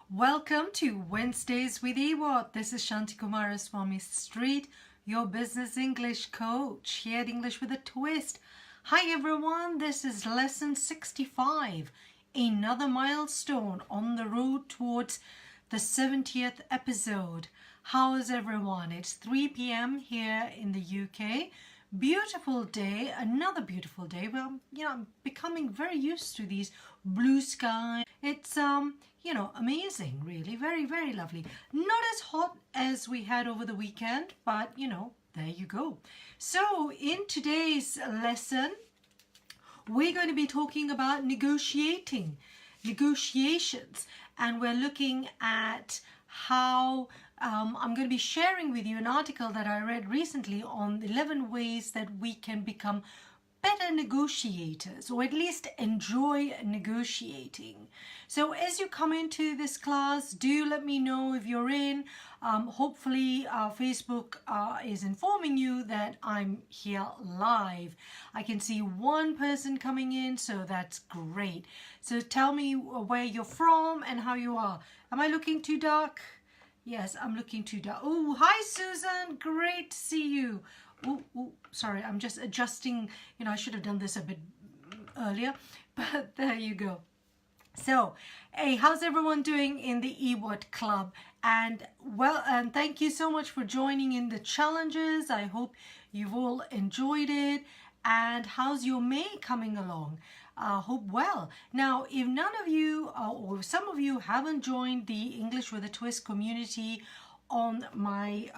Welcome to Wednesdays with EWAT. This is Shanti Kumaraswamy Street, your business English coach, here at English with a Twist. Hi everyone, this is lesson 65, another milestone on the road towards the 70th episode. How is everyone? It's 3 p.m. here in the UK. Beautiful day, another beautiful day. Well, I'm becoming very used to these blue skies. It's amazing, really. Very, very lovely. Not as hot as we had over the weekend, but there you go. So in today's lesson, we're going to be talking about negotiations, and we're looking at how I'm going to be sharing with you an article that I read recently on 11 ways that we can become better negotiators, or at least enjoy negotiating. So as you come into this class, do let me know if you're in. Hopefully Facebook is informing you that I'm here live. I can see one person coming in, so that's great. So tell me where you're from and how you are. Am I looking too dark? Yes, I'm looking too dark. Oh, hi Susan, great to see you. Oh, sorry, I'm just adjusting. I should have done this a bit earlier, but there you go. So, hey, how's everyone doing in the EWAT club? And thank you so much for joining in the challenges. I hope you've all enjoyed it. And how's your May coming along? Hope well. Now, if none of you or some of you haven't joined the English with a Twist community on my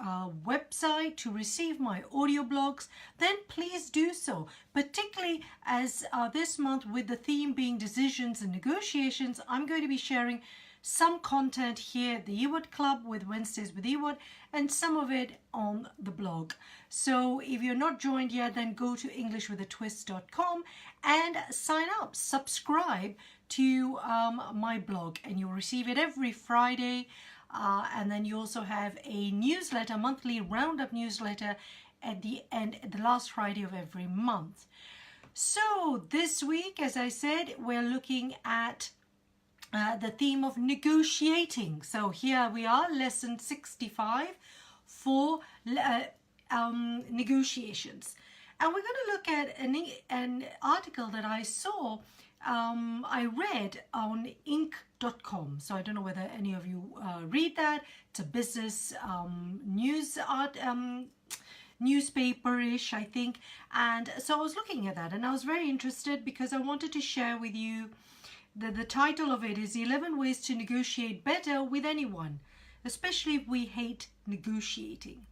website to receive my audio blogs, then please do so, particularly as this month, with the theme being decisions and negotiations, I'm going to be sharing some content here at the EWAT Club with Wednesdays with EWAT, and some of it on the blog. So if you're not joined yet, then go to englishwithatwist.com and sign up, subscribe to my blog, and you'll receive it every Friday. And then you also have a newsletter, monthly roundup newsletter at the last Friday of every month. So this week, as I said, we're looking at the theme of negotiating. So here we are, lesson 65 for negotiations. And we're going to look at an article that I saw, I read on Inc.com. So I don't know whether any of you read that. It's a business newspaper-ish, I think. And so I was looking at that and I was very interested because I wanted to share with you that the title of it is 11 Ways to Negotiate Better with Anyone, especially if we hate negotiating.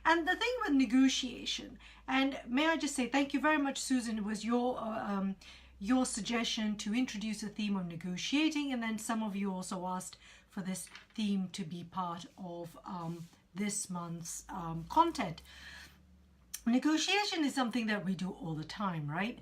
And the thing with negotiation, and may I just say thank you very much, Susan. It was your suggestion to introduce a theme of negotiating, and then some of you also asked for this theme to be part of this month's content. Negotiation is something that we do all the time, right?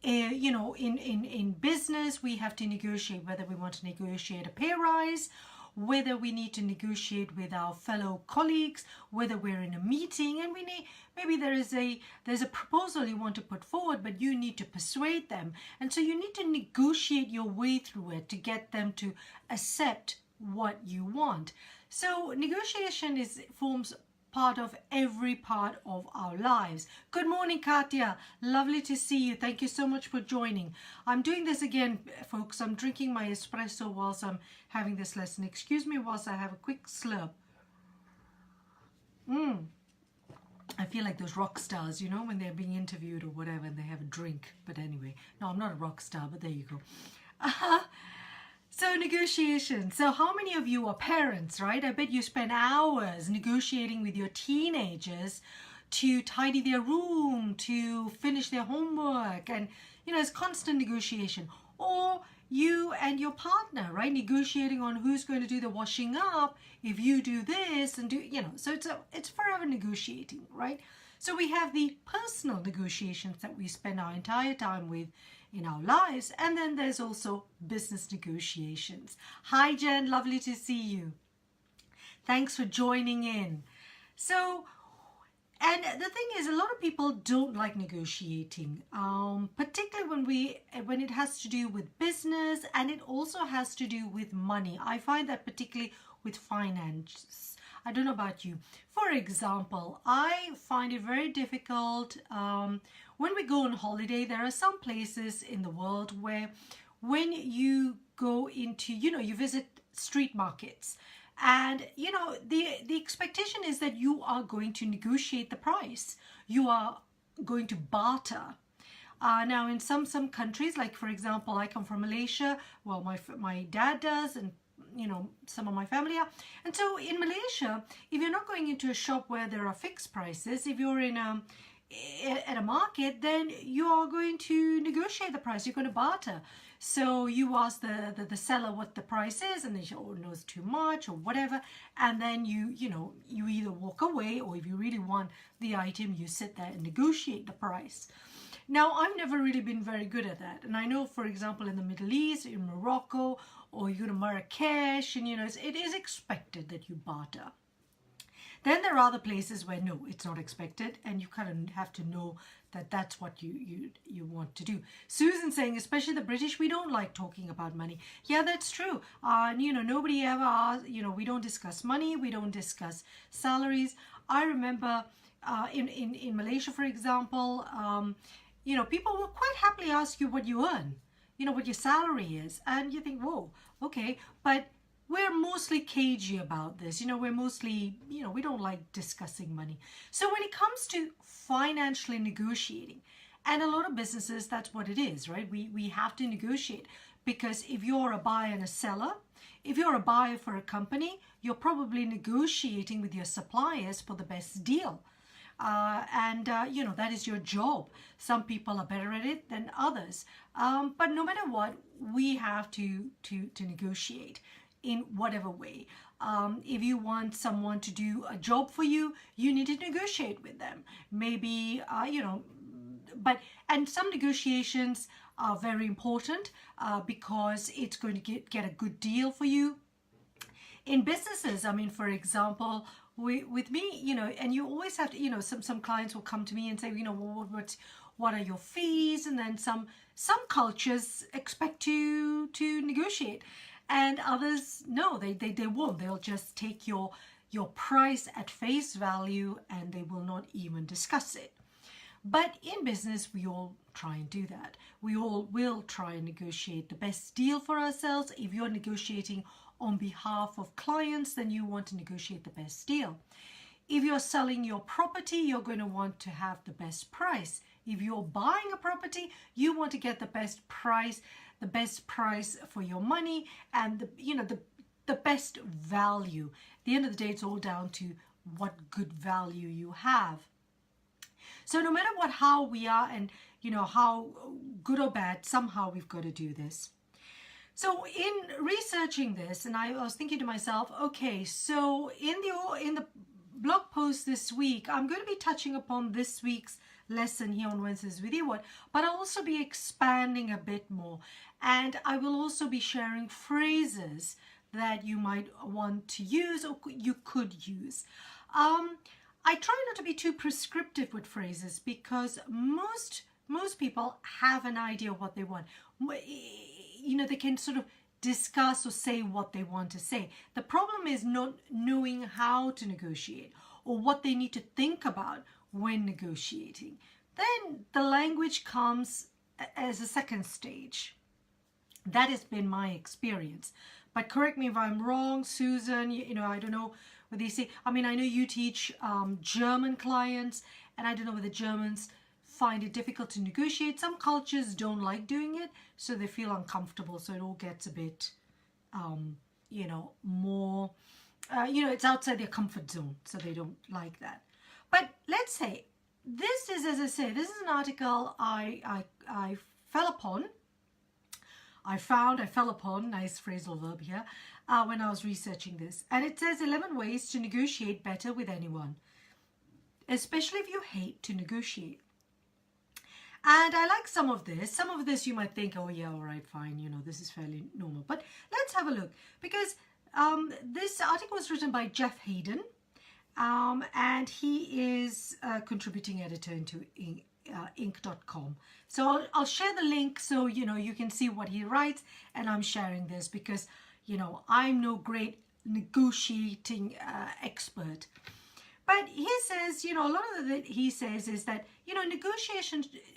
In business, we have to negotiate whether we want to negotiate a pay rise, whether we need to negotiate with our fellow colleagues, whether we're in a meeting and maybe there's a proposal you want to put forward, but you need to persuade them. And so you need to negotiate your way through it to get them to accept what you want. So negotiation forms part of every part of our lives. Good morning, Katya. Lovely to see you. Thank you so much for joining. I'm doing this again, folks. I'm drinking my espresso whilst I'm having this lesson. Excuse me whilst I have a quick slurp. I feel like those rock stars, when they're being interviewed or whatever and they have a drink. But anyway, no, I'm not a rock star, but there you go. So negotiation. So how many of you are parents, right? I bet you spend hours negotiating with your teenagers to tidy their room, to finish their homework, and it's constant negotiation. Or you and your partner, right? Negotiating on who's going to do the washing up if you do this and so it's forever negotiating, right? So we have the personal negotiations that we spend our entire time with in our lives, and then there's also business negotiations. Hi Jen, lovely to see you. Thanks for joining in. So And the thing is, a lot of people don't like negotiating, particularly when it has to do with business, and it also has to do with money. I find that particularly with finance. I don't know about you. For example, I find it very difficult when we go on holiday. There are some places in the world where when you go into, you visit street markets, and the expectation is that you are going to negotiate the price. You are going to barter. Now in some countries, like for example, I come from Malaysia. Well, my dad does, and some of my family are. And so in Malaysia, if you're not going into a shop where there are fixed prices, if you're at a market, then you are going to negotiate the price. You're going to barter. So you ask the seller what the price is, and they say, oh, no, it's too much or whatever. And then you either walk away, or if you really want the item, you sit there and negotiate the price. Now, I've never really been very good at that. And I know, for example, in the Middle East, in Morocco, or you go to Marrakesh, and it is expected that you barter. Then there are other places where no, it's not expected, and you kind of have to know that that's what you want to do. Susan saying, especially the British, we don't like talking about money. Yeah, that's true. Nobody ever asks, we don't discuss money, we don't discuss salaries. I remember in Malaysia, for example, people will quite happily ask you what you earn, what your salary is, and you think, whoa, okay, but we're mostly cagey about this. We're mostly, we don't like discussing money. So when it comes to financially negotiating, and a lot of businesses, that's what it is, right? We have to negotiate, because if you're a buyer and a seller, if you're a buyer for a company, you're probably negotiating with your suppliers for the best deal. That is your job. Some people are better at it than others. But no matter what, we have to negotiate in whatever way. If you want someone to do a job for you, you need to negotiate with them. Maybe, and some negotiations are very important because it's going to get a good deal for you. In businesses, for example, with me, and you always have to, some clients will come to me and say, what are your fees? And then some cultures expect to negotiate. And others, no, they won't. They'll just take your price at face value, and they will not even discuss it. But in business, we all try and do that. We all will try and negotiate the best deal for ourselves. If you're negotiating on behalf of clients, then you want to negotiate the best deal. If you're selling your property, you're going to want to have the best price. If you're buying a property, you want to get the best price for your money, and the best value. At the end of the day, it's all down to what good value you have. So no matter how we are, and how good or bad, somehow we've got to do this. So in researching this, and I was thinking to myself, okay, so in the blog post this week, I'm going to be touching upon this week's lesson here on Wednesdays with EWAT, but I'll also be expanding a bit more, and I will also be sharing phrases that you might want to use, or you could use. I try not to be too prescriptive with phrases, because most people have an idea of what they want. They can sort of discuss or say what they want to say. The problem is not knowing how to negotiate, or what they need to think about when negotiating. Then the language comes as a second stage. That has been my experience. But correct me if I'm wrong, Susan, I don't know what they say. I know you teach German clients, and I don't know whether Germans find it difficult to negotiate. Some cultures don't like doing it, so they feel uncomfortable, so it all gets a bit, more, it's outside their comfort zone, so they don't like that. But let's say, this is, as I say, this is an article I fell upon. I fell upon, nice phrasal verb here, when I was researching this. And it says 11 ways to negotiate better with anyone, especially if you hate to negotiate. And I like some of this. Some of this you might think, oh yeah, all right, fine, this is fairly normal. But let's have a look, because this article was written by Jeff Haden, and he is a contributing editor into Inc.com. So I'll share the link so you can see what he writes, and I'm sharing this because I'm no great negotiating expert. But he says, a lot of it he says is that,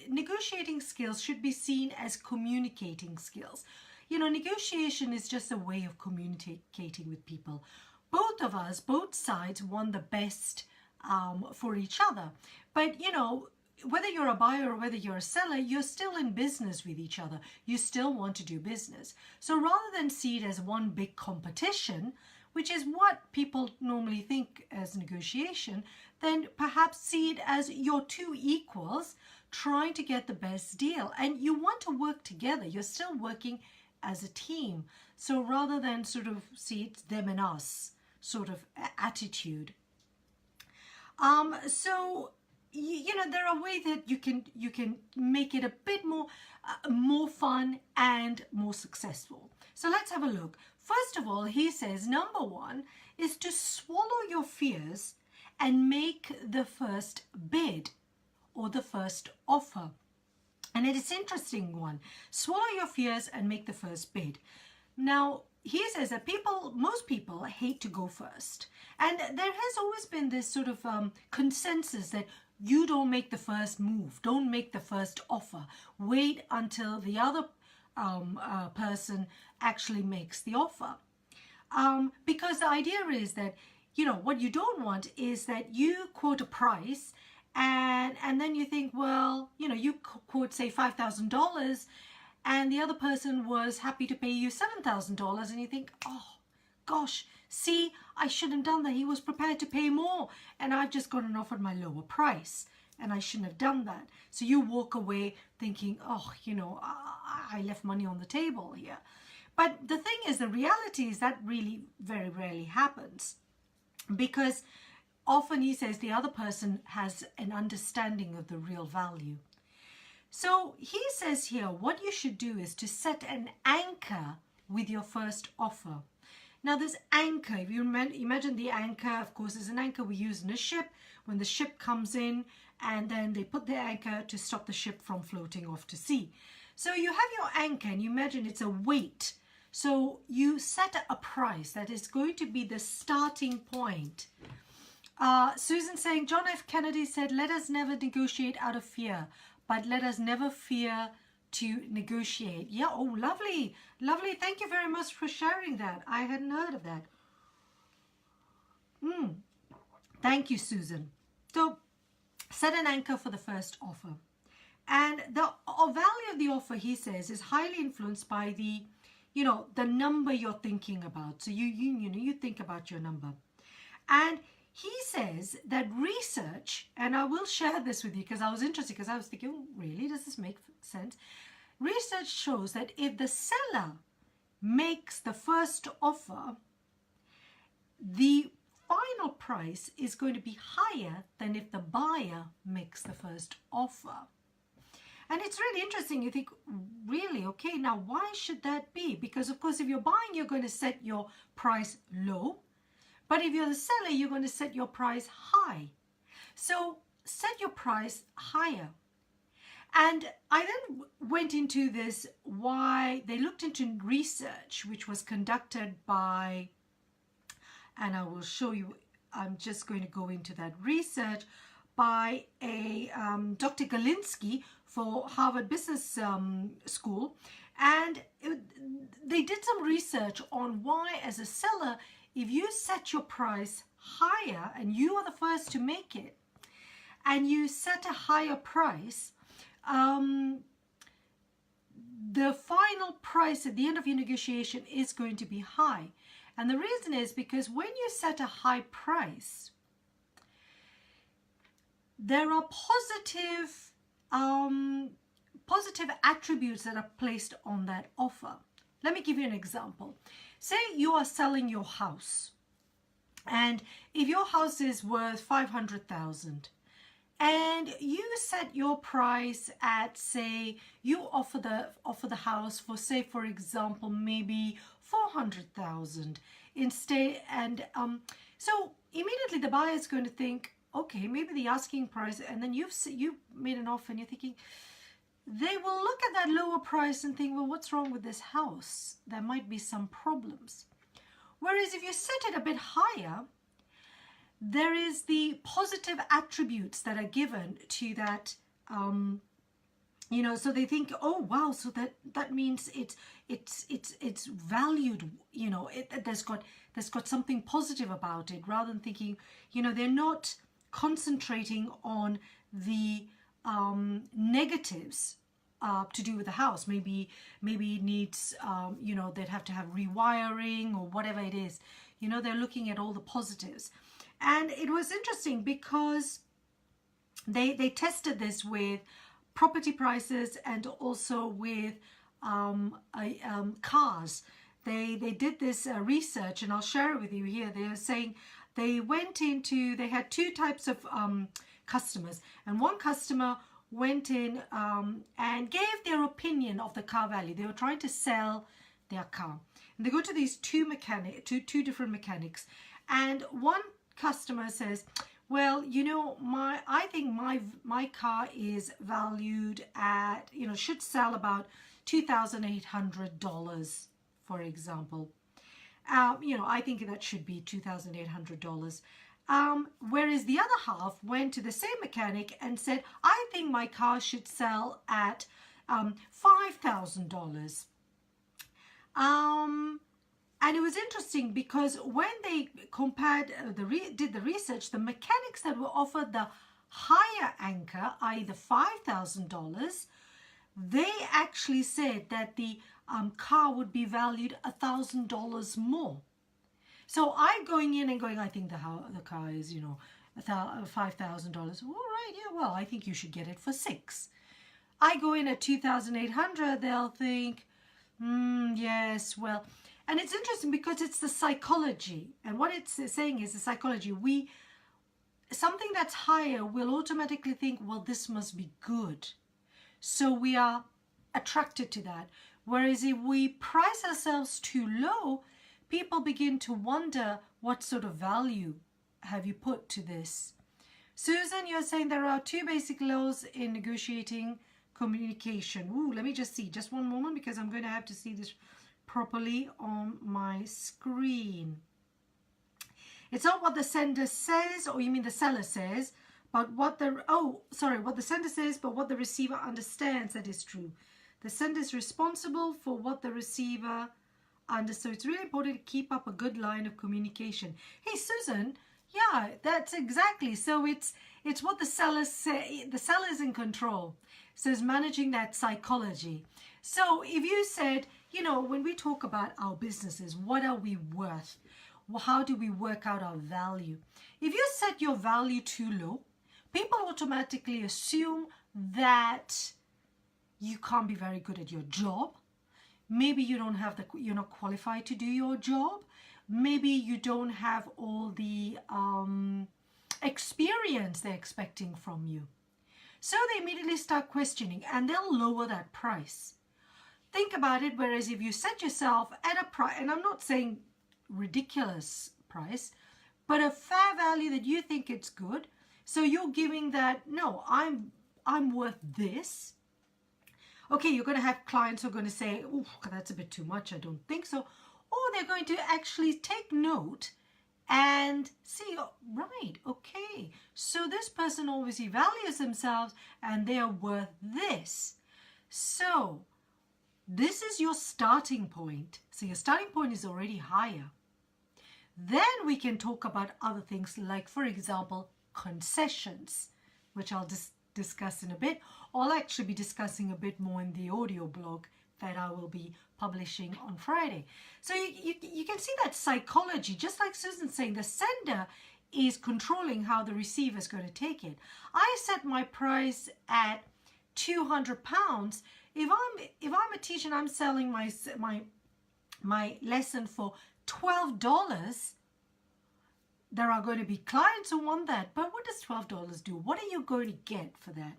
negotiating skills should be seen as communicating skills. Negotiation is just a way of communicating with people. Both of us, both sides want the best for each other. But, whether you're a buyer or whether you're a seller, you're still in business with each other. You still want to do business. So rather than see it as one big competition, which is what people normally think as negotiation, then perhaps see it as your two equals trying to get the best deal. And you want to work together. You're still working as a team. So rather than sort of see it them and us sort of attitude. So there are ways that you can make it a bit more fun and more successful. So let's have a look. First of all, he says number one is to swallow your fears and make the first bid or the first offer. And it is an interesting one. Swallow your fears and make the first bid. Now, he says that most people hate to go first. And there has always been this sort of consensus that you don't make the first move, don't make the first offer. Wait until the other person actually makes the offer. Because the idea is that, what you don't want is that you quote a price and then you think, well, you quote, say, $5,000 and the other person was happy to pay you $7,000 and you think, oh, gosh, see, I shouldn't have done that. He was prepared to pay more and I've just gone and offered my lower price and I shouldn't have done that. So you walk away thinking, oh, I left money on the table here. But the thing is, the reality is that really very rarely happens because often he says the other person has an understanding of the real value. So he says here, what you should do is to set an anchor with your first offer. Now this anchor, if you imagine the anchor, of course, is an anchor we use in a ship when the ship comes in and then they put the anchor to stop the ship from floating off to sea. So you have your anchor and you imagine it's a weight. So you set a price that is going to be the starting point. Susan saying, John F. Kennedy said, let us never negotiate out of fear, but let us never fear to negotiate. Yeah, oh, lovely, lovely. Thank you very much for sharing that. I hadn't heard of that. Thank you, Susan. So set an anchor for the first offer. And the value of the offer, he says, is highly influenced by the number you're thinking about. So you think about your number. And he says that research, and I will share this with you because I was interested because I was thinking, oh, really, does this make sense? Research shows that if the seller makes the first offer, the final price is going to be higher than if the buyer makes the first offer. And it's really interesting. You think, really? Okay, now why should that be? Because, of course, if you're buying, you're going to set your price low. But if you're the seller, you're going to set your price high. So set your price higher. And I then went into this, why they looked into research, which was conducted by, and I will show you, I'm just going to go into that research, by a Dr. Galinsky for Harvard Business School. And they did some research on why, as a seller, if you set your price higher and you are the first to make it, and you set a higher price, the final price at the end of your negotiation is going to be high. And the reason is because when you set a high price, there are positive attributes that are placed on that offer. Let me give you an example. Say you are selling your house, and if your house is worth $500,000, and you set your price at, say, you offer the house for, say, for example, maybe 400,000 instead. And so immediately the buyer is going to think, okay, maybe the asking price, and then you've made an offer and you're thinking, they will look at that lower price and think, well, what's wrong with this house? There might be some problems. Whereas if you set it a bit higher, there is the positive attributes that are given to that, you know, so they think, oh wow, so that means it's valued, you know, there's got something positive about it, rather than thinking, you know, they're not concentrating on the negatives to do with the house. Maybe it needs, you know, they'd have to have rewiring or whatever it is. You know, they're looking at all the positives. And it was interesting because they tested this with property prices and also with cars. They did this research, and I'll share it with you here. They were saying they had two types of customers, and one customer went in and gave their opinion of the car value. They were trying to sell their car, and they go to these two different mechanics, and one customer says, well, you know, I think my car is valued at, you know, should sell about $2,800, for example. You know, I think that should be $2,800. Whereas the other half went to the same mechanic and said, I think my car should sell at $5,000. And it was interesting because when they compared, did the research, the mechanics that were offered the higher anchor, i.e. the $5,000, they actually said that the car would be valued $1,000 more. So I'm going in and going, I think the car is, you know, $5,000. All right, yeah, well, I think you should get it for $6,000. I go in at $2,800, they'll think, yes, well. And it's interesting because it's the psychology. And what it's saying is the psychology. Something that's higher will automatically think, well, this must be good. So we are attracted to that. Whereas if we price ourselves too low, people begin to wonder, what sort of value have you put to this? Susan, you're saying there are two basic laws in negotiating communication. Ooh, let me just see. Just one moment, because I'm going to have to see this properly on my screen. It's not what the sender says, or you mean the seller says, but what what the sender says, but what the receiver understands that is true. The sender is responsible for what the receiver understands. So it's really important to keep up a good line of communication. Hey, Susan, yeah, that's exactly. So it's what the seller say. The seller is in control. So it's managing that psychology. So if you said, you know, when we talk about our businesses, what are we worth? How do we work out our value? If you set your value too low, people automatically assume that you can't be very good at your job. Maybe you don't have you're not qualified to do your job. Maybe you don't have all the experience they're expecting from you. So they immediately start questioning, and they'll lower that price. Think about it. Whereas if you set yourself at a price, and I'm not saying ridiculous price, but a fair value that you think it's good. So you're giving that, no, I'm worth this. Okay, you're going to have clients who are going to say, oh, that's a bit too much, I don't think so. Or they're going to actually take note and see, oh, right, okay, so this person obviously values themselves and they are worth this. So this is your starting point. So your starting point is already higher. Then we can talk about other things like, for example, concessions, which I'll discuss in a bit. I'll actually be discussing a bit more in the audio blog that I will be publishing on Friday. So you can see that psychology, just like Susan's saying, the sender is controlling how the receiver is going to take it. I set my price at £200. If I'm a teacher and I'm selling my lesson for $12, there are going to be clients who want that. But what does $12 do? What are you going to get for that?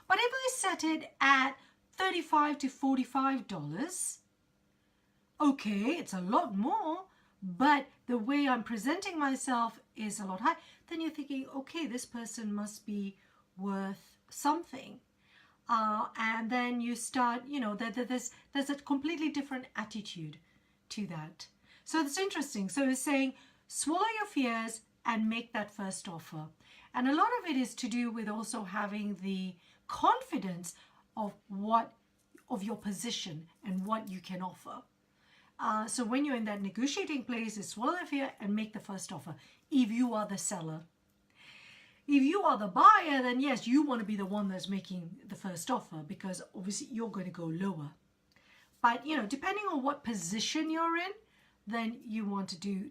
But if I set it at $35 to $45, okay, it's a lot more, but the way I'm presenting myself is a lot higher, then you're thinking, okay, this person must be worth something. And then you start, there's a completely different attitude to that. So it's interesting. So it's saying, swallow your fears and make that first offer. And a lot of it is to do with also having the confidence of your position and what you can offer. So when you're in that negotiating place, is swallow the fear and make the first offer. If you are the seller. If you are the buyer, then yes, you want to be the one that's making the first offer, because obviously you're going to go lower. But depending on what position you're in, then you want to do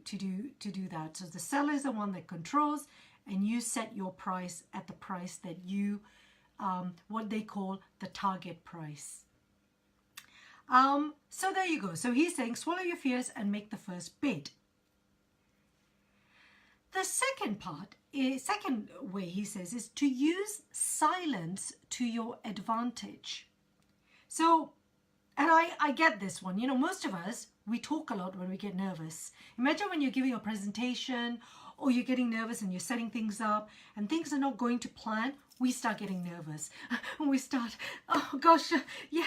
that. So the seller is the one that controls, and you set your price at the price that you, what they call the target price. So there you go. So he's saying, swallow your fears and make the first bid. The second way he says is to use silence to your advantage. So, and I get this one. Most of us, we talk a lot when we get nervous. Imagine when you're giving a presentation or you're getting nervous and you're setting things up and things are not going to plan. We start getting nervous. We start, oh gosh, yeah,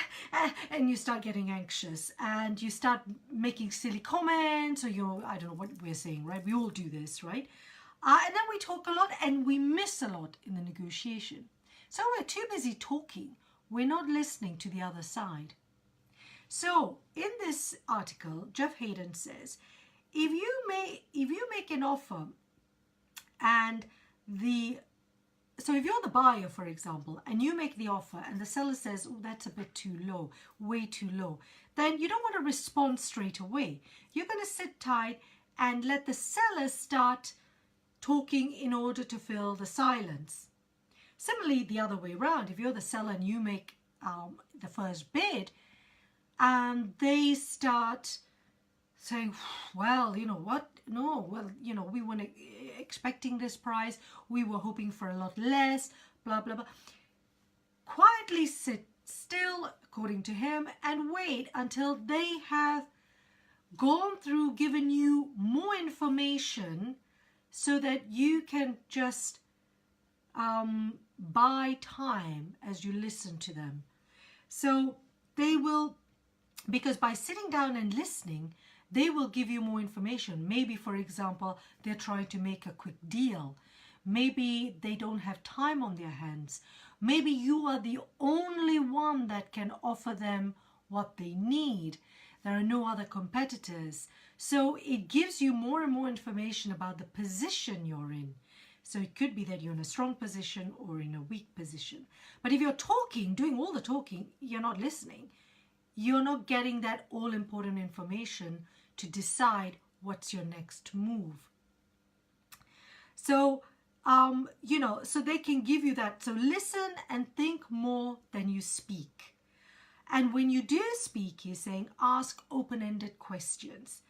and you start getting anxious and you start making silly comments, or I don't know what we're saying, right? We all do this, right? And then we talk a lot and we miss a lot in the negotiation. So we're too busy talking. We're not listening to the other side. So in this article, Jeff Haden says, if you make an offer and so if you're the buyer, for example, and you make the offer and the seller says, oh, that's a bit too low, way too low, then you don't want to respond straight away. You're going to sit tight and let the seller start talking in order to fill the silence. Similarly, the other way around, if you're the seller and you make the first bid, and they start saying, well, you know what, no, well, we weren't expecting this price, we were hoping for a lot less, blah, blah, blah. Quietly sit still, according to him, and wait until they have gone through, given you more information so that you can just buy time as you listen to them. So they will, because by sitting down and listening, they will give you more information. Maybe, for example, they're trying to make a quick deal. Maybe they don't have time on their hands. Maybe you are the only one that can offer them what they need. There are no other competitors. So it gives you more and more information about the position you're in. So it could be that you're in a strong position or in a weak position. But if you're talking, doing all the talking, you're not listening. You're not getting that all-important information to decide what's your next move. So, so they can give you that. So listen and think more than you speak. And when you do speak, he's saying, ask open-ended questions.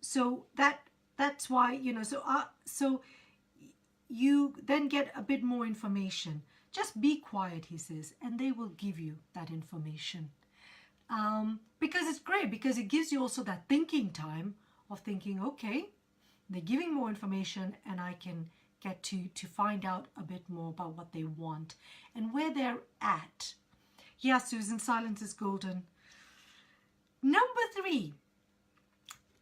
So that's why, so you then get a bit more information. Just be quiet, he says, and they will give you that information. Because it's great, because it gives you also that thinking time of thinking, okay, they're giving more information and I can get to find out a bit more about what they want and where they're at. Yeah, Susan, silence is golden. Number 3,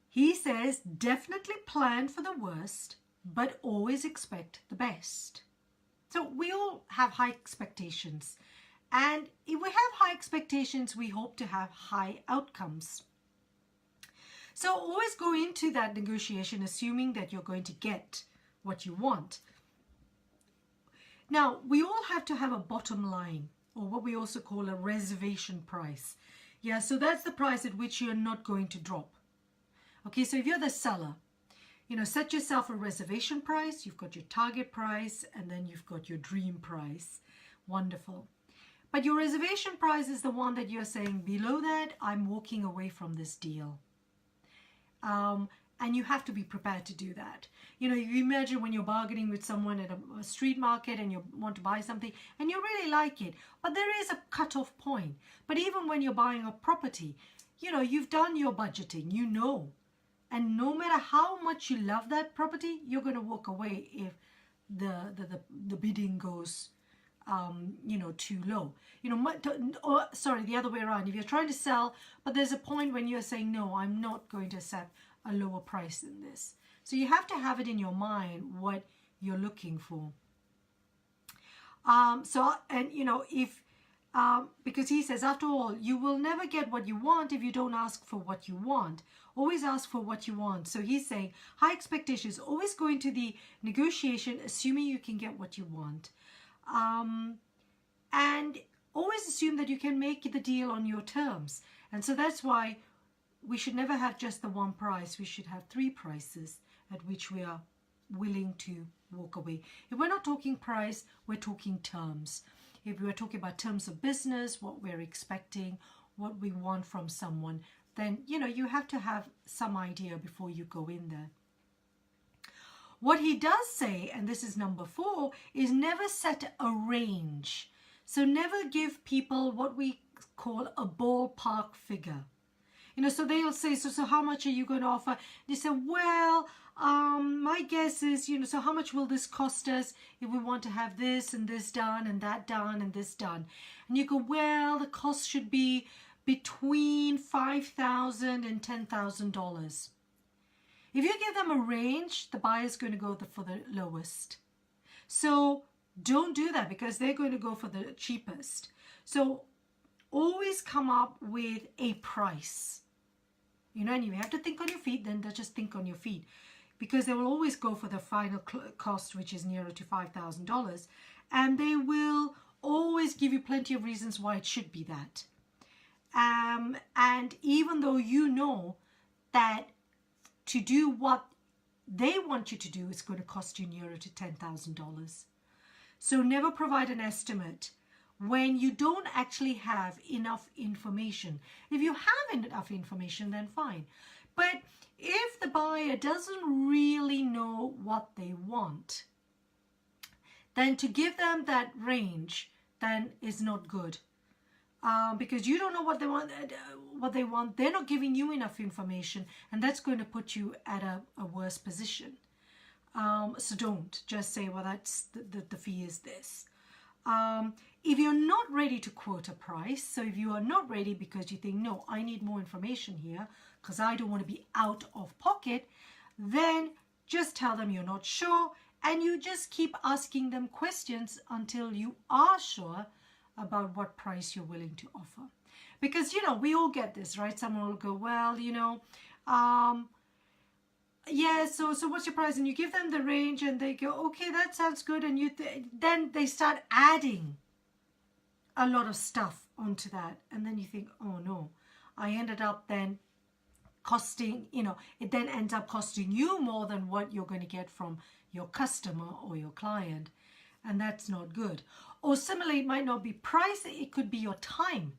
he says, definitely plan for the worst, but always expect the best. So we all have high expectations. And if we have high expectations, we hope to have high outcomes. So always go into that negotiation assuming that you're going to get what you want. Now, we all have to have a bottom line, or what we also call a reservation price. Yeah, so that's the price at which you're not going to drop. Okay, so if you're the seller, set yourself a reservation price, you've got your target price, and then you've got your dream price. Wonderful. But your reservation price is the one that you're saying, below that, I'm walking away from this deal. And you have to be prepared to do that. You imagine when you're bargaining with someone at a street market and you want to buy something and you really like it, but there is a cutoff point. But even when you're buying a property, you know, you've done your budgeting, you know. And no matter how much you love that property, you're going to walk away if the bidding goes, you know, too low. You know, or sorry, the other way around. If you're trying to sell, but there's a point when you're saying, no, I'm not going to accept a lower price than this. So you have to have it in your mind what you're looking for. And you know, if because he says, after all, you will never get what you want if you don't ask for what you want. Always ask for what you want. So he's saying high expectations, always go into the negotiation assuming you can get what you want. And always assume that you can make the deal on your terms. And so that's why we should never have just the one price. We should have 3 prices at which we are willing to walk away. If we're not talking price, we're talking terms. If we're talking about terms of business, what we're expecting, what we want from someone, then, you know, you have to have some idea before you go in there. What he does say, and this is number 4, is never set a range. So never give people what we call a ballpark figure. You know, so they'll say, so how much are you going to offer? They say, well, my guess is, you know, so how much will this cost us if we want to have this and this done and that done and this done? And you go, well, the cost should be between $5,000 and $10,000. If you give them a range, the buyer's going to go for the lowest. So don't do that because they're going to go for the cheapest. So always come up with a price. You know, and you have to think on your feet, then just think on your feet. Because they will always go for the final cost, which is nearer to $5,000. And they will always give you plenty of reasons why it should be that. And even though you know that to do what they want you to do is going to cost you nearer to $10,000. So never provide an estimate when you don't actually have enough information. If you have enough information, then fine. But if the buyer doesn't really know what they want, then to give them that range then is not good. Because you don't know what they want. They're not giving you enough information, and that's going to put you at a worse position. So don't just say, well, that's the fee is this. If you're not ready to quote a price, so if you are not ready because you think, no, I need more information here because I don't want to be out of pocket, then just tell them you're not sure, and you just keep asking them questions until you are sure about what price you're willing to offer. Because, you know, we all get this, right? Someone will go, well, you know, yeah, so what's your price? And you give them the range and they go, okay, that sounds good. And then they start adding a lot of stuff onto that. And then you think, oh no, I ended up then costing, you know, it then ends up costing you more than what you're going to get from your customer or your client. And that's not good. Or similarly, it might not be price, it could be your time.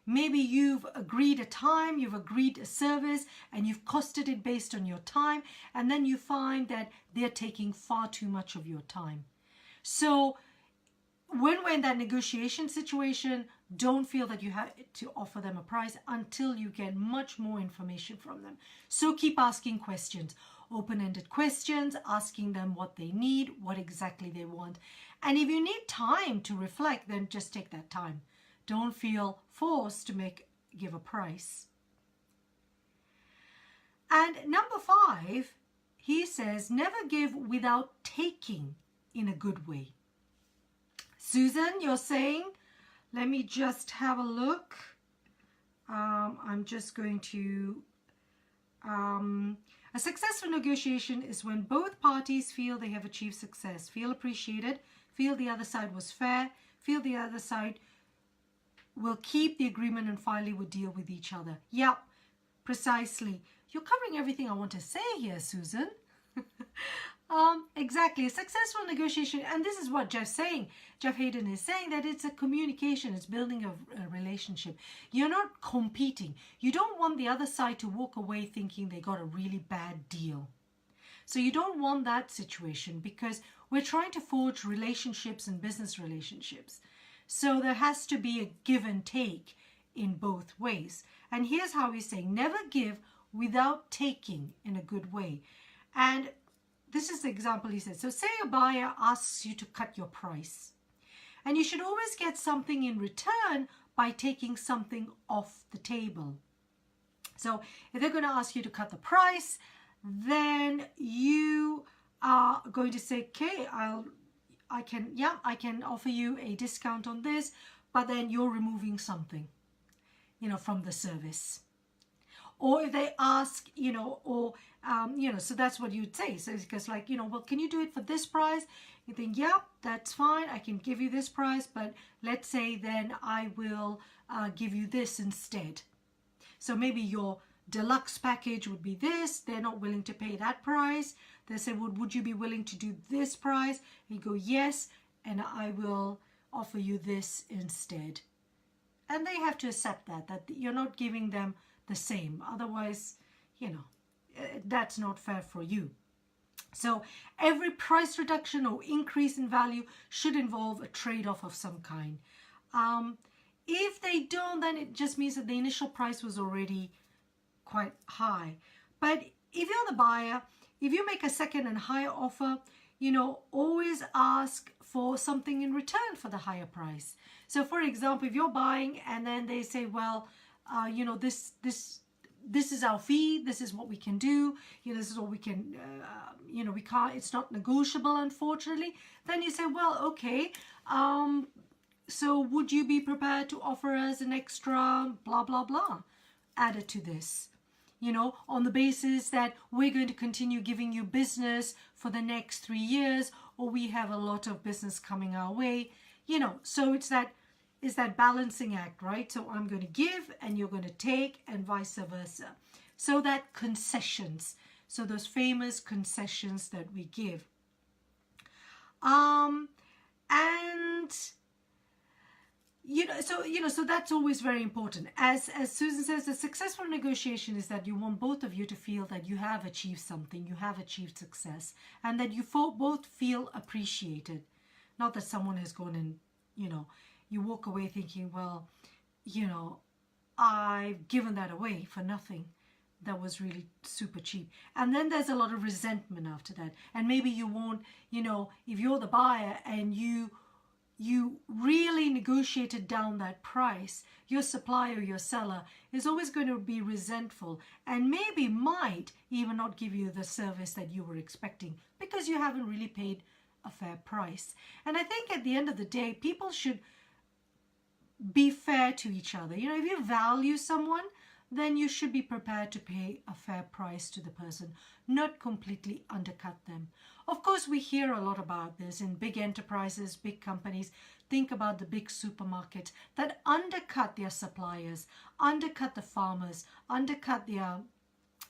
Maybe you've agreed a time, you've agreed a service, and you've costed it based on your time, and then you find that they're taking far too much of your time. So when we're in that negotiation situation, don't feel that you have to offer them a price until you get much more information from them. So keep asking questions, open-ended questions, asking them what they need, what exactly they want. And if you need time to reflect, then just take that time. Don't feel forced to give a price. And number 5, he says, never give without taking in a good way. Susan, you're saying, let me just have a look. I'm just going to... a successful negotiation is when both parties feel they have achieved success, feel appreciated, feel the other side was fair, feel the other side will keep the agreement and finally will deal with each other. Yep, precisely. You're covering everything I want to say here, Susan. Exactly. A successful negotiation, and this is what Jeff Haden is saying, that it's a communication, it's building a relationship. You're not competing. You don't want the other side to walk away thinking they got a really bad deal. So you don't want that situation because we're trying to forge relationships and business relationships. So there has to be a give and take in both ways. And here's how he's saying, never give without taking in a good way. And this is the example he says. So say a buyer asks you to cut your price, and you should always get something in return by taking something off the table. So if they're going to ask you to cut the price, then you are going to say, okay, I can offer you a discount on this, but then you're removing something, from the service. Or if they ask, so that's what you'd say. So it's just like, well, can you do it for this price? You think, yeah, that's fine. I can give you this price, but let's say then I will give you this instead. So maybe your deluxe package would be this. They're not willing to pay that price. They say, well, would you be willing to do this price? And you go, yes, and I will offer you this instead. And they have to accept that you're not giving them the same. Otherwise, that's not fair for you. So every price reduction or increase in value should involve a trade-off of some kind. If they don't, then it just means that the initial price was already quite high. But if you're the buyer, if you make a second and higher offer, always ask for something in return for the higher price. So for example, if you're buying and then they say, well, this is our fee, this is what we can do, this is what we can, we can't, it's not negotiable, unfortunately. Then you say, well, okay, so would you be prepared to offer us an extra blah, blah, blah added to this? On the basis that we're going to continue giving you business for the next 3 years, or we have a lot of business coming our way, so it's that balancing act, right? So I'm going to give and you're going to take, and vice versa. So that concessions, so those famous concessions that we give. So that's always very important. As Susan says, a successful negotiation is that you want both of you to feel that you have achieved something, you have achieved success, and that you both feel appreciated. Not that someone has gone and, you walk away thinking, well, I've given that away for nothing. That was really super cheap. And then there's a lot of resentment after that. And maybe you won't, if you're the buyer and you really negotiated down that price, your supplier, your seller is always going to be resentful and maybe might even not give you the service that you were expecting because you haven't really paid a fair price. And I think at the end of the day, people should be fair to each other. If you value someone, then you should be prepared to pay a fair price to the person, not completely undercut them. Of course, we hear a lot about this in big enterprises, big companies. Think about the big supermarkets that undercut their suppliers, undercut the farmers, undercut their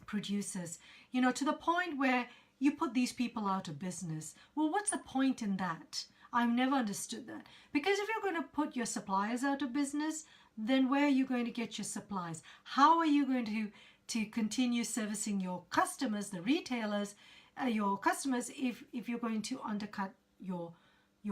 producers, to the point where you put these people out of business. Well, what's the point in that? I've never understood that. Because if you're going to put your suppliers out of business, then where are you going to get your supplies? How are you going to continue servicing your customers, the retailers, your customers, if you're going to undercut your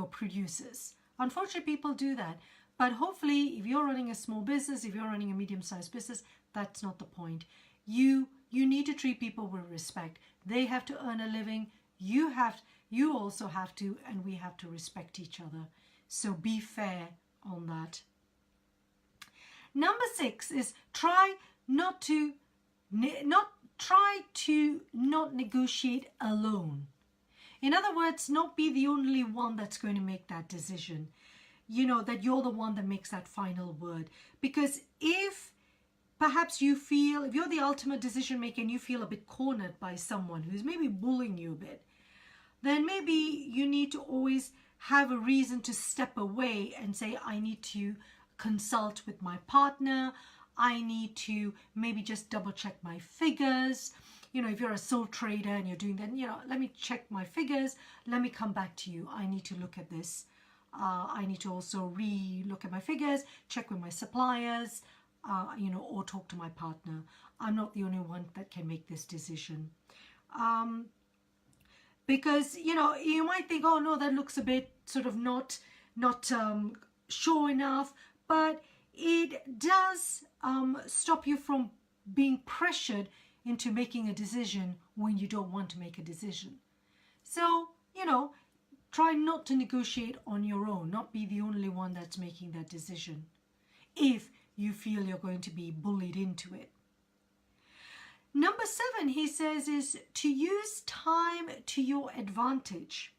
producers? Unfortunately, people do that. But hopefully, if you're running a small business, if you're running a medium-sized business, that's not the point. You need to treat people with respect. They have to earn a living. You also have to, and we have to respect each other. So be fair on that. Number 6 is try to not negotiate alone. In other words, not be the only one that's going to make that decision. That you're the one that makes that final word. Because if perhaps if you're the ultimate decision maker and you feel a bit cornered by someone who's maybe bullying you a bit, then maybe you need to always have a reason to step away and say, I need to consult with my partner. I need to maybe just double check my figures. If you're a sole trader and you're doing that, let me check my figures. Let me come back to you. I need to look at this. I need to also re-look at my figures, check with my suppliers, or talk to my partner. I'm not the only one that can make this decision. Because, you might think, oh no, that looks a bit sort of not sure enough. But it does stop you from being pressured into making a decision when you don't want to make a decision. So, try not to negotiate on your own, not be the only one that's making that decision if you feel you're going to be bullied into it. Number 7, he says, is to use time to your advantage.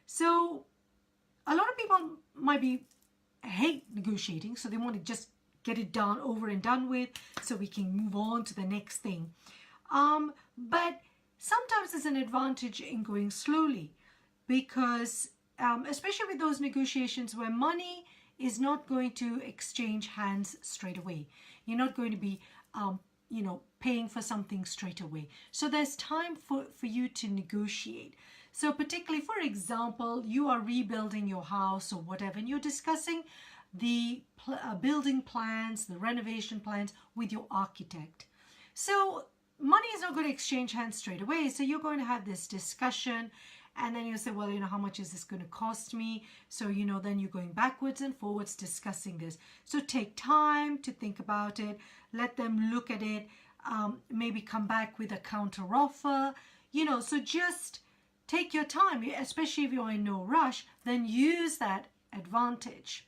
So a lot of people might hate negotiating, so they want to just get it done, over and done with, so we can move on to the next thing. But sometimes there's an advantage in going slowly, because especially with those negotiations where money is not going to exchange hands straight away. You're not going to be paying for something straight away. So there's time for you to negotiate. So particularly, for example, you are rebuilding your house or whatever, and you're discussing the building plans, the renovation plans with your architect. So money is not going to exchange hands straight away. So you're going to have this discussion, and then you say, well, how much is this going to cost me? So, then you're going backwards and forwards discussing this. So take time to think about it. Let them look at it. Maybe come back with a counter offer. So just take your time, especially if you're in no rush, then use that advantage.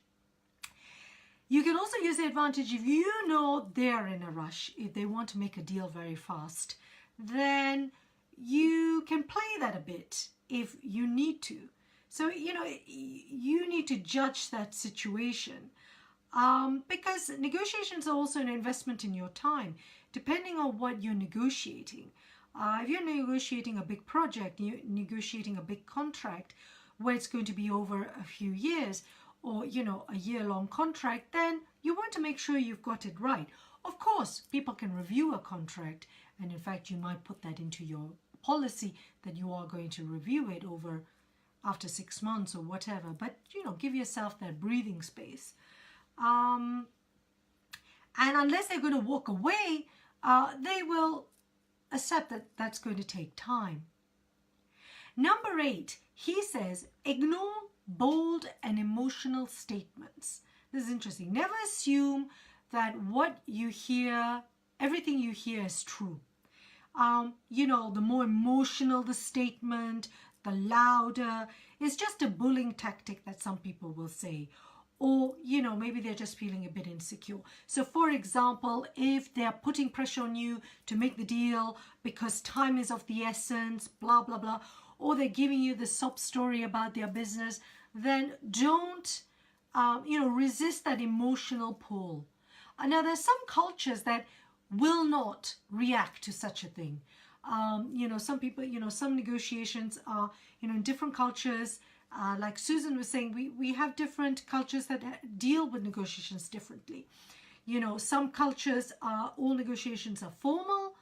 You can also use the advantage if you know they're in a rush, if they want to make a deal very fast, then you can play that a bit if you need to. So, you need to judge that situation, because negotiations are also an investment in your time, depending on what you're negotiating. If you're negotiating a big project, you're negotiating a big contract where it's going to be over a few years, or, a year-long contract, then you want to make sure you've got it right. Of course, people can review a contract, and in fact, you might put that into your policy that you are going to review it after 6 months or whatever. But, give yourself that breathing space. And unless they're going to walk away, they will accept that that's going to take time. Number 8, he says, ignore bold and emotional statements. This is interesting. Never assume that what you hear, everything you hear is true. The more emotional the statement, the louder. It's just a bullying tactic that some people will say. Or, maybe they're just feeling a bit insecure. So, for example, if they're putting pressure on you to make the deal because time is of the essence, blah, blah, blah, or they're giving you the sob story about their business, then don't, resist that emotional pull. Now, there's some cultures that will not react to such a thing. Some people, some negotiations are, in different cultures, like Susan was saying, we have different cultures that deal with negotiations differently. Some cultures all negotiations are formal,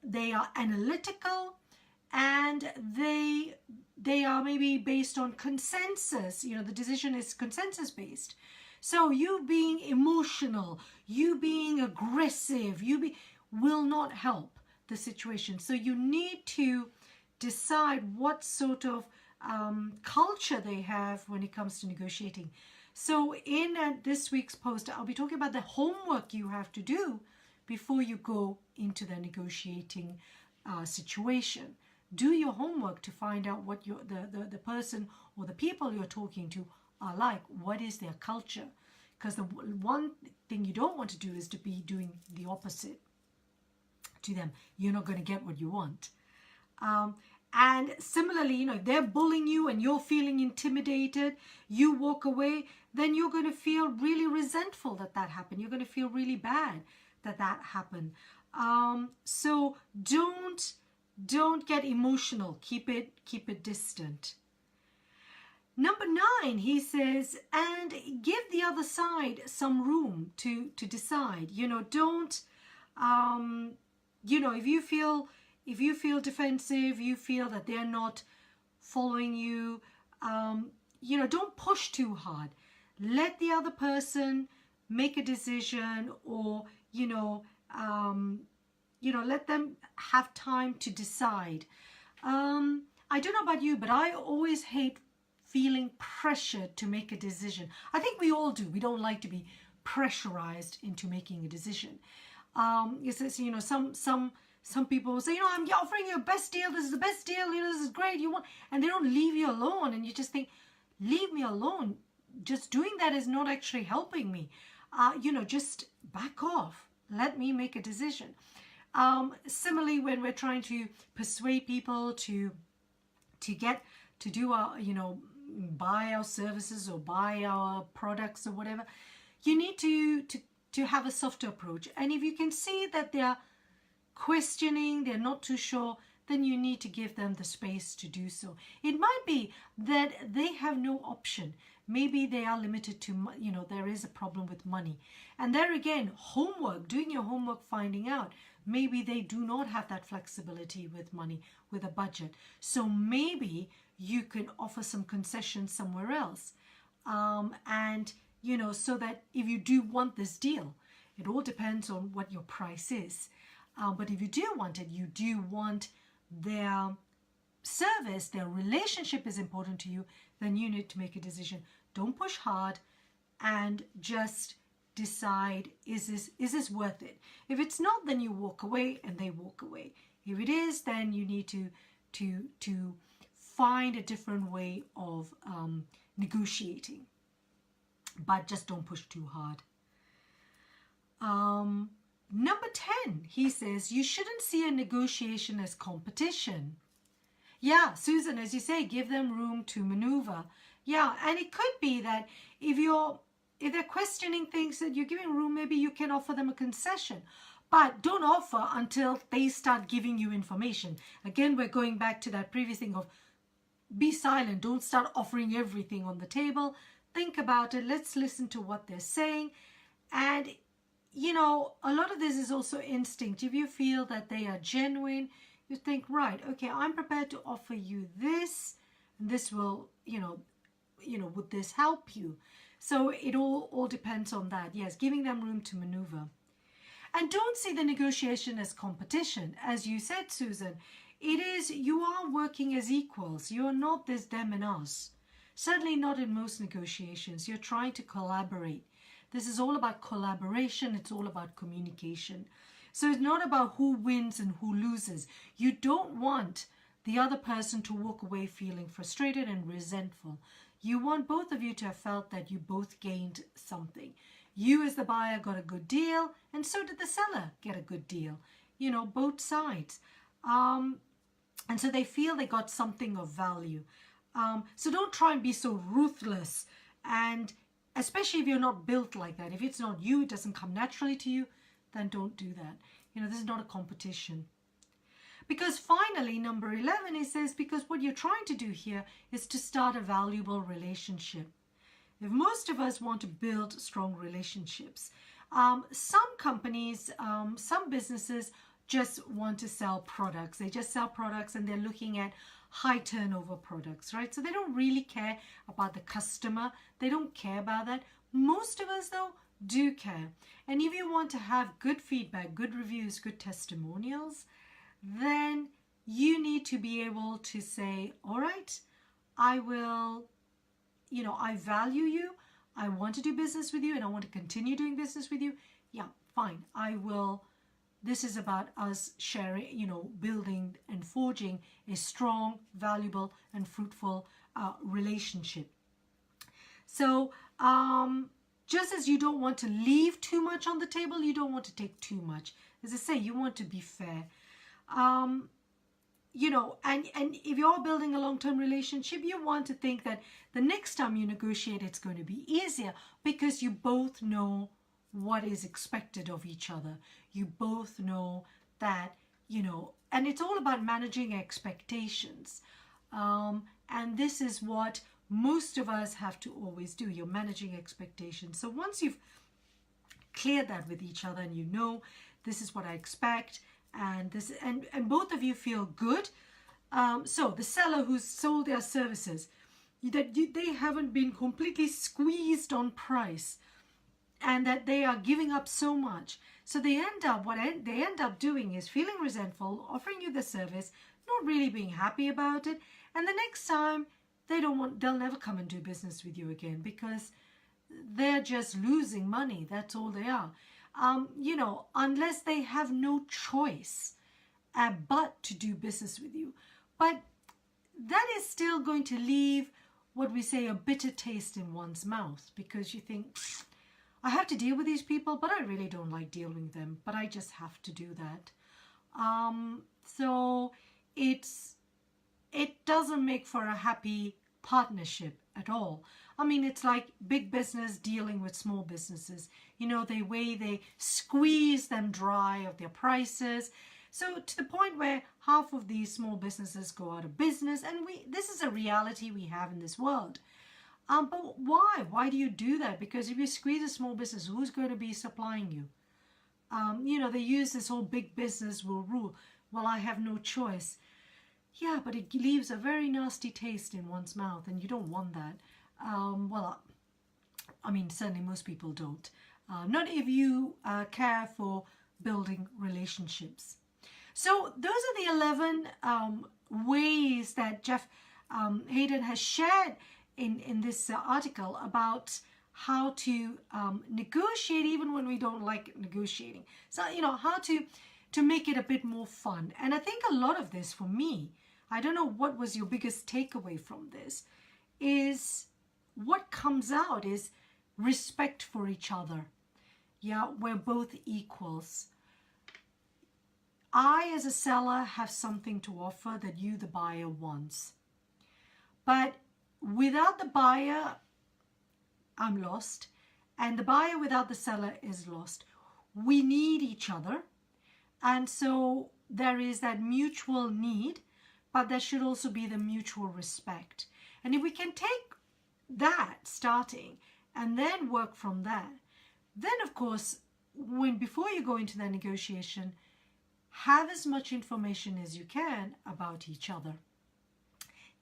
they are analytical, and they are maybe based on consensus. The decision is consensus based. So you being emotional, you being aggressive, will not help the situation. So you need to decide what sort of culture they have when it comes to negotiating. So in this week's post, I'll be talking about the homework you have to do before you go into the negotiating situation. Do your homework to find out what the person or the people you're talking to are like. What is their culture? Because the one thing you don't want to do is to be doing the opposite to them. You're not going to get what you want. And similarly, if they're bullying you and you're feeling intimidated, you walk away, then you're going to feel really resentful that happened. You're going to feel really bad that happened. So don't get emotional. Keep it distant. Number 9, he says, and give the other side some room to decide. Don't, if you feel defensive, you feel that they're not following you, don't push too hard. Let the other person make a decision, or, let them have time to decide. I don't know about you, but I always hate feeling pressured to make a decision. I think we all do. We don't like to be pressurized into making a decision. It says, you know, some people will say, you know, I'm offering you a best deal. This is the best deal. You know, this is great. You want, and they don't leave you alone. And you just think, leave me alone. Just doing that is not actually helping me. You know, just back off. Let me make a decision. Similarly, when we're trying to persuade people to get to do our, you know, buy our services or buy our products or whatever, you need to have a softer approach. And if you can see that they're questioning, they're not too sure, then you need to give them the space to do so. It might be that they have no option. Maybe they are limited to, you know, there is a problem with money. And there again, homework, doing your homework, finding out. Maybe they do not have that flexibility with money, with a budget. So maybe you can offer some concessions somewhere else. And, you know, so that if you do want this deal, it all depends on what your price is. But if you do want it, you do want their service, their relationship is important to you, then you need to make a decision. Don't push hard and just decide, is this worth it? If it's not, then you walk away and they walk away. If it is, then you need to find a different way of negotiating. But just don't push too hard. Number 10, he says, you shouldn't see a negotiation as competition. Yeah, Susan, as you say, give them room to maneuver. Yeah, and it could be that if they're questioning things that you're giving room, maybe you can offer them a concession. But don't offer until they start giving you information. Again, we're going back to that previous thing of be silent. Don't start offering everything on the table. Think about it. Let's listen to what they're saying. And, you know, a lot of this is also instinct. If you feel that they are genuine, you think, right, okay, I'm prepared to offer you this. And this will, you know, would this help you? So it all depends on that. Yes, giving them room to maneuver. And don't see the negotiation as competition. As you said, Susan, it is, you are working as equals. You are not this them and us. Certainly not in most negotiations. You're trying to collaborate. This is all about collaboration. It's all about communication. So it's not about who wins and who loses. You don't want the other person to walk away feeling frustrated and resentful. You want both of you to have felt that you both gained something. You as the buyer got a good deal, and so did the seller get a good deal. You know, both sides. And so they feel they got something of value. So don't try and be so ruthless, and especially if you're not built like that. If it's not you, it doesn't come naturally to you, then don't do that. You know, this is not a competition. Because finally, number 11, it says, because what you're trying to do here is to start a valuable relationship. If most of us want to build strong relationships, some companies, some businesses just want to sell products. They just sell products and they're looking at high turnover products, right? So they don't really care about the customer. They don't care about that. Most of us, though, do care. And if you want to have good feedback, good reviews, good testimonials, then you need to be able to say, all right, I will, you know, I value you. I want to do business with you and I want to continue doing business with you. Yeah, fine. I will. This is about us sharing, you know, building and forging a strong, valuable, and fruitful relationship. So just as you don't want to leave too much on the table, you don't want to take too much. As I say, you want to be fair. You know, and if you're building a long-term relationship, you want to think that the next time you negotiate, it's going to be easier because you both know what is expected of each other. You both know that, you know, and it's all about managing expectations. And this is what most of us have to always do. You're managing expectations. So once you've cleared that with each other and you know, this is what I expect, and this, and both of you feel good. So the seller who's sold their services, that they haven't been completely squeezed on price, and that they are giving up so much. So they end up, what they end up doing is feeling resentful, offering you the service, not really being happy about it. And the next time they'll never come and do business with you again because they're just losing money. That's all they are. You know, unless they have no choice but to do business with you. But that is still going to leave what we say a bitter taste in one's mouth, because you think, I have to deal with these people, but I really don't like dealing with them, but I just have to do that. So it doesn't make for a happy partnership at all. I mean, it's like big business dealing with small businesses. You know, they squeeze them dry of their prices. So to the point where half of these small businesses go out of business, and this is a reality we have in this world. But why? Why do you do that? Because if you squeeze a small business, who's going to be supplying you? You know, they use this whole big business will rule. Well, I have no choice. Yeah, but it leaves a very nasty taste in one's mouth, and you don't want that. Well, I mean, certainly most people don't. Not if you care for building relationships. So those are the 11 ways that Jeff Haden has shared in this article about how to negotiate even when we don't like negotiating. So, you know, how to make it a bit more fun. And I think a lot of this for me, I don't know what was your biggest takeaway from this, is what comes out is respect for each other. Yeah, we're both equals. I, as a seller, have something to offer that you, the buyer, wants. But without the buyer, I'm lost. And the buyer without the seller is lost. We need each other. And so there is that mutual need, but there should also be the mutual respect. And if we can take that starting and then work from that, then of course, before you go into the negotiation, have as much information as you can about each other.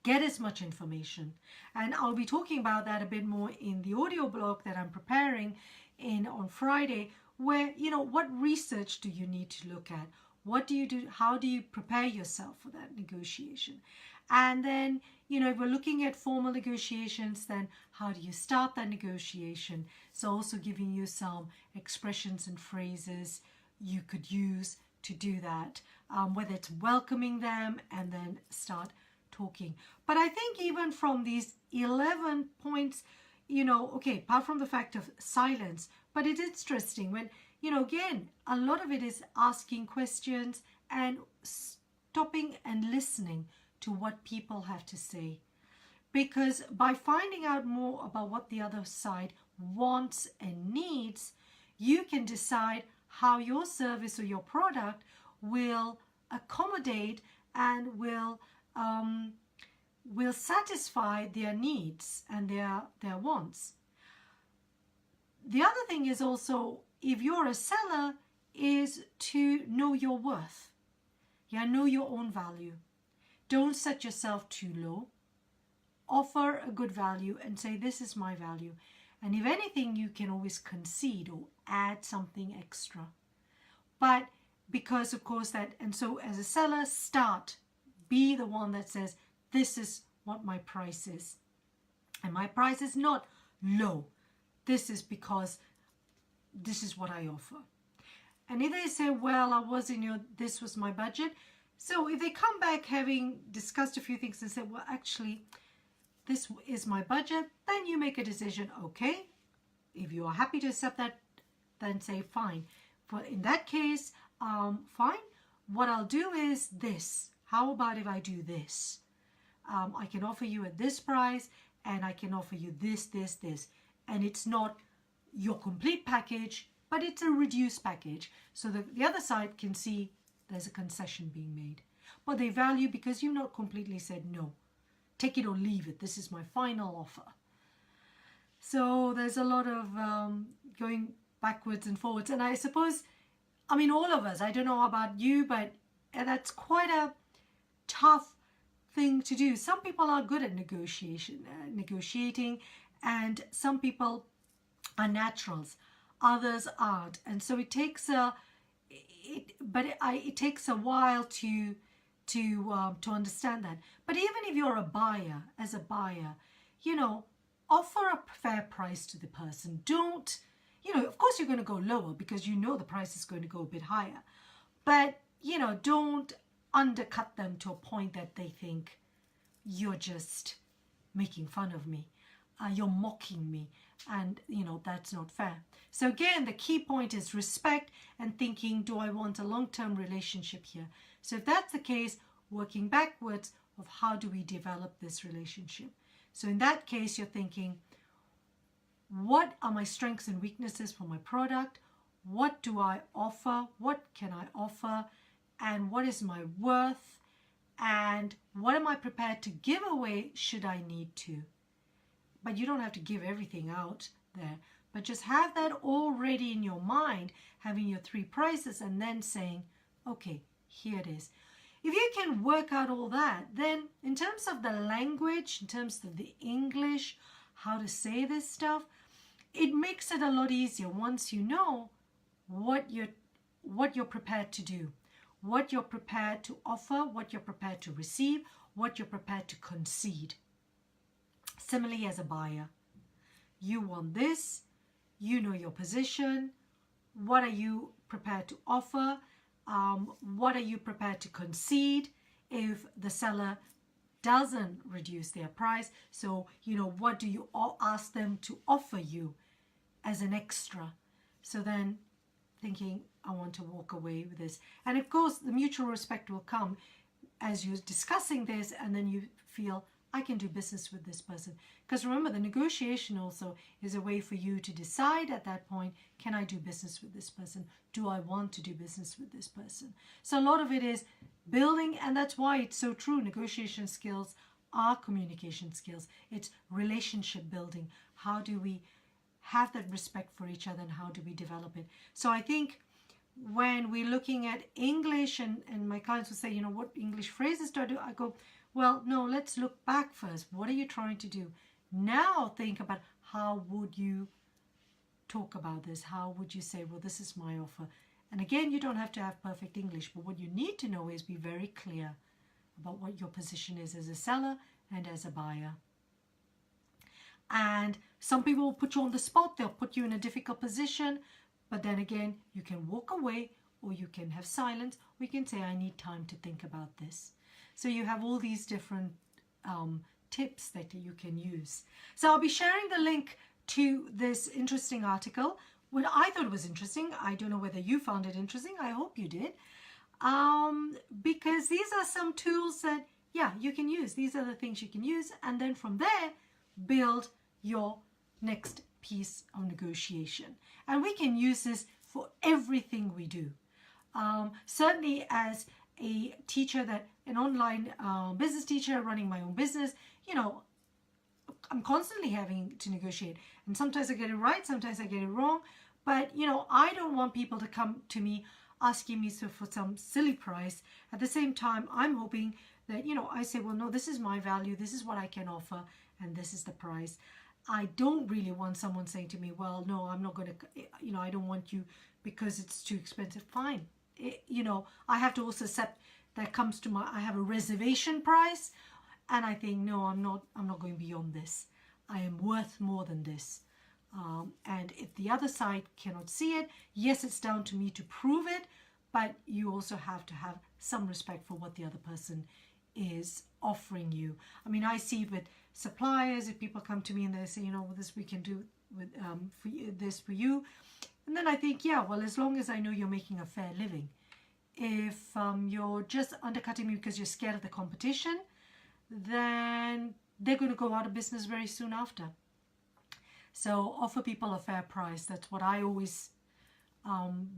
Get as much information. And I'll be talking about that a bit more in the audio blog that I'm preparing on Friday, where, you know, what research do you need to look at? What do you do? How do you prepare yourself for that negotiation? And then, you know, if we're looking at formal negotiations, then how do you start that negotiation? So also giving you some expressions and phrases you could use to do that, whether it's welcoming them and then start talking. But I think even from these 11 points, you know, okay, apart from the fact of silence, but it's interesting when, you know, again, a lot of it is asking questions and stopping and listening to what people have to say. Because by finding out more about what the other side wants and needs, you can decide how your service or your product will accommodate and will satisfy their needs and their wants. The other thing is also, if you're a seller, is to know your worth. Yeah, know your own value. Don't set yourself too low. Offer a good value and say, this is my value. And if anything, you can always concede or add something extra. But because, of course, and so as a seller, be the one that says, this is what my price is. And my price is not low. This is because this is what I offer. And if they say, well, this was my budget. So if they come back having discussed a few things and say, well, actually, this is my budget, then you make a decision, okay. If you are happy to accept that, then say, fine. But in that case, fine. What I'll do is this. How about if I do this? I can offer you at this price, and I can offer you this, this, this. And it's not your complete package, but it's a reduced package. So the other side can see there's a concession being made. But they value because you've not completely said no. Take it or leave it. This is my final offer. So there's a lot of going backwards and forwards. And I suppose, I mean, all of us, I don't know about you, but that's quite a tough thing to do. Some people are good at negotiating, and some people are naturals. Others aren't. And so it takes it takes a while to understand that. But even if you're as a buyer, you know, offer a fair price to the person. Don't, of course you're going to go lower because you know the price is going to go a bit higher. But, don't undercut them to a point that they think you're just making fun of me. You're mocking me. And, that's not fair. So again, the key point is respect and thinking, do I want a long-term relationship here? So if that's the case, working backwards of how do we develop this relationship? So in that case, you're thinking, what are my strengths and weaknesses for my product? What do I offer? What can I offer? And what is my worth? And what am I prepared to give away should I need to? But you don't have to give everything out there. But just have that already in your mind, having your 3 prices and then saying, okay, here it is. If you can work out all that, then in terms of the language, in terms of the English, how to say this stuff, it makes it a lot easier once you know what you're prepared to do, what you're prepared to offer, what you're prepared to receive, what you're prepared to concede. Similarly, as a buyer, you want this, you know your position, what are you prepared to offer, what are you prepared to concede if the seller doesn't reduce their price. So, what do you ask them to offer you as an extra? So then thinking, I want to walk away with this. And of course, the mutual respect will come as you're discussing this, and then you feel, I can do business with this person. Because remember, the negotiation also is a way for you to decide at that point, can I do business with this person? Do I want to do business with this person? So a lot of it is building, and that's why it's so true. Negotiation skills are communication skills. It's relationship building. How do we have that respect for each other, and how do we develop it? So I think when we're looking at English, and my clients will say, what English phrases do I do? I go, well, no, let's look back first. What are you trying to do? Now think about, how would you talk about this? How would you say, well, this is my offer? And again, you don't have to have perfect English, but what you need to know is be very clear about what your position is as a seller and as a buyer. And some people will put you on the spot. They'll put you in a difficult position. But then again, you can walk away, or you can have silence. Or you can say, I need time to think about this. So you have all these different tips that you can use. So I'll be sharing the link to this interesting article. What I thought was interesting, I don't know whether you found it interesting. I hope you did. Because these are some tools that, you can use. These are the things you can use. And then from there, build your next piece of negotiation. And we can use this for everything we do. Certainly as a teacher, an online business teacher running my own business, I'm constantly having to negotiate. And sometimes I get it right, sometimes I get it wrong. But, I don't want people to come to me asking me for some silly price. At the same time, I'm hoping that, I say, well, no, this is my value. This is what I can offer. And this is the price. I don't really want someone saying to me, well, no, I'm not going to, I don't want you because it's too expensive. Fine. I have to also accept that comes to I have a reservation price. And I think, no, I'm not going beyond this. I am worth more than this. And if the other side cannot see it, yes, it's down to me to prove it, but you also have to have some respect for what the other person is offering you. I mean, I see with suppliers, if people come to me and they say, this we can do with this for you. And then I think, well, as long as I know you're making a fair living. If you're just undercutting me because you're scared of the competition, then they're going to go out of business very soon after. So offer people a fair price. That's what I always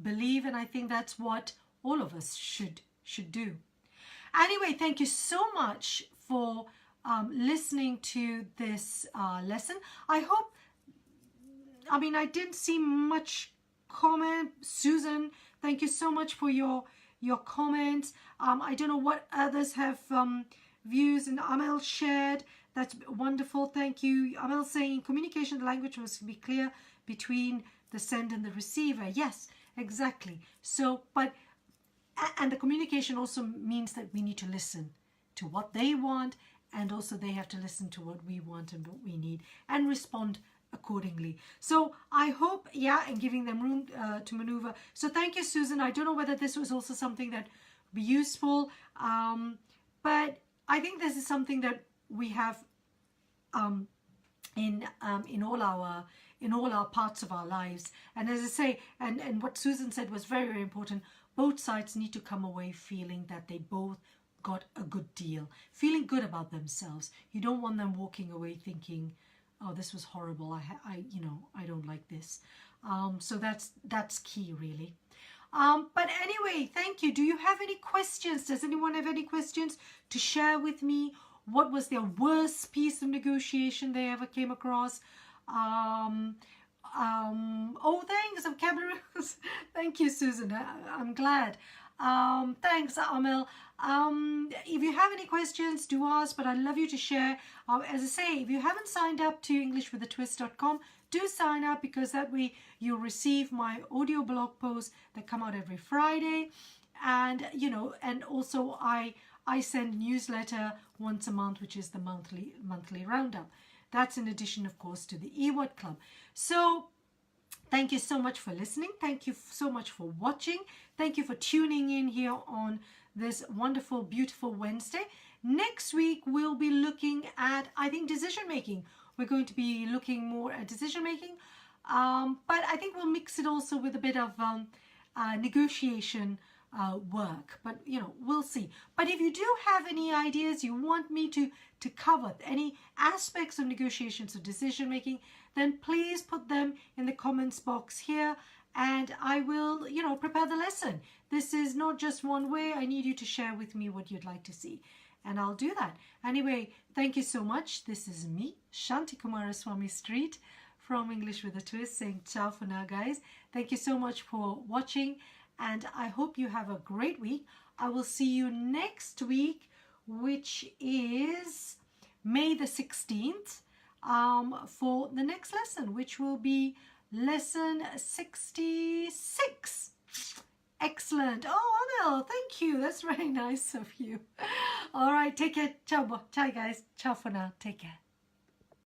believe, and I think that's what all of us should do. Anyway, thank you so much for listening to this lesson. I hope, I didn't see much comment. Susan, thank you so much for your comments. I don't know what others have views, and Amel shared. That's wonderful. Thank you. Amel saying communication, the language must be clear between the send and the receiver. Yes, exactly. So, and the communication also means that we need to listen to what they want and also they have to listen to what we want and what we need and respond accordingly. So I hope, yeah, and giving them room to maneuver. So thank you, Susan. I don't know whether this was also something that would be useful, but I think this is something that we have in all our parts of our lives. And as I say, and what Susan said was very, very important. Both sides need to come away feeling that they both got a good deal, feeling good about themselves. You don't want them walking away thinking, oh, this was horrible. I don't like this. So that's key, really. But anyway, thank you. Do you have any questions? Does anyone have any questions to share with me? What was their worst piece of negotiation they ever came across? Oh, thanks, vocabularies. Thank you, Susan. I'm glad. Thanks, Amel. If you have any questions, do ask, but I'd love you to share. As I say, if you haven't signed up to EnglishWithATwist.com, do sign up, because that way you'll receive my audio blog posts that come out every Friday. And, and also I send a newsletter once a month, which is the monthly roundup. That's in addition, of course, to the EWAT Club. So thank you so much for listening. Thank you so much for watching. Thank you for tuning in here on this wonderful, beautiful Wednesday. Next week, we'll be looking at, I think, decision making. We're going to be looking more at decision making, but I think we'll mix it also with a bit of negotiation work, but we'll see. But if you do have any ideas you want me to cover, any aspects of negotiations or decision making, then please put them in the comments box here, and I will prepare the lesson. This is not just one way. I need you to share with me what you'd like to see, and I'll do that. Anyway, thank you so much. This is me, Shanti Kumaraswamy Street from English with a Twist, saying ciao for now, guys. Thank you so much for watching, and I hope you have a great week. I will see you next week, which is May the 16th, for the next lesson, which will be lesson 66. Excellent. Oh, Amel, thank you. That's very nice of you. All right, take care. Ciao, guys. Ciao for now. Take care.